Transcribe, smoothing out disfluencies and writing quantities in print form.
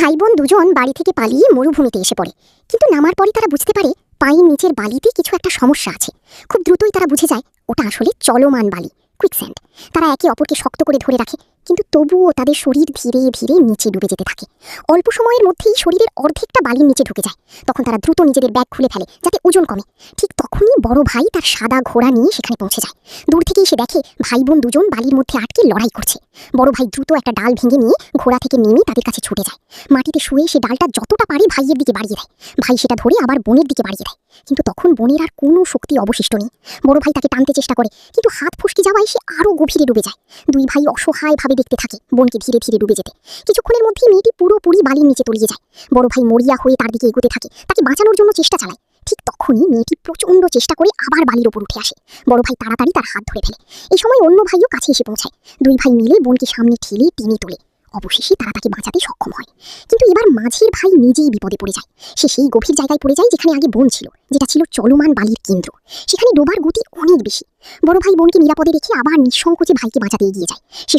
ভাই বোন দুজন বাড়ি থেকে পালিয়ে মরুভূমিতে এসে পড়ে। কিন্তু নামার পরে তারা বুঝতে পারে পায়ের নিচের বালিতে কিছু একটা সমস্যা আছে। খুব দ্রুতই তারা বুঝে যায় ওটা আসলে চলমান বালি, কুইকস্যান্ড। তারা একে অপরকে শক্ত করে ধরে রাখে, কিন্তু তবুও তাদের শরীর ধীরে ধীরে নিচে ডুবে যেতে থাকে। অল্প সময়ের মধ্যেই শরীরের অর্ধেকটা বালির নিচে ঢুকে যায়। তখন তারা দ্রুত নিজেদের ব্যাগ খুলে ফেলে যাতে ওজন কমে। ঠিক তখনই বড় ভাই তার সাদা ঘোড়া নিয়ে সেখানে পৌঁছে যায়। দূর থেকেই সে দেখে ভাই বোন দুজন বালির মধ্যে আটকে লড়াই করছে। বড় ভাই দ্রুত একটা ডাল ভেঙে নিয়ে ঘোড়া থেকে নেমে তাদের কাছে ছুটে যায়। মাটিতে শুয়ে সে ডালটা যতটা পারে ভাইয়ের দিকে বাড়িয়ে দেয়। ভাই সেটা ধরে আবার বোনের দিকে বাড়িয়ে দেয়, কিন্তু তখন বোনের আর কোনো শক্তি অবশিষ্ট নেই। বড় ভাই তাকে টানতে চেষ্টা করে, কিন্তু হাত ফসকে যাওয়ায় সে আরও গভীরে ডুবে যায়। দুই ভাই অসহায়ভাবে দেখতে থাকে বোনকে ধীরে ধীরে ডুবে যেতে। কিছুক্ষণের মধ্যেই মেয়েটি পুরোপুরি বালির নিচে তলিয়ে যায়। বড় ভাই মরিয়া হয়ে তার দিকে এগোতে থাকে, তাকে বাঁচানোর জন্য চেষ্টা চালায়। ঠিক তখনই মেয়েটি প্রচণ্ড চেষ্টা করে আবার বালির ওপর উঠে আসে। বড় ভাই তাড়াতাড়ি তার হাত ধরে ফেলে। এই সময় অন্য ভাইও কাছে এসে পৌঁছায়। দুই ভাই মিলে বোনকে সামনে ঠেলে টেনে তোলে। অবশেষে তারা তাকে বাঁচাতে সক্ষম হয়। কিন্তু এবার মাঝির ভাই নিজেই বিপদে পড়ে যায়। সে সেই গভীর জায়গায় পড়ে যায় যেখানে আগে বোন ছিল, যেটা ছিল চলমান বালির কেন্দ্র। সেখানে ডোবার গতি অনেক বেশি। বড় ভাই বোনকে নিরাপদে রেখে আবার নিঃসংকোচে ভাইকে বাঁচাতে এগিয়ে যায়। সে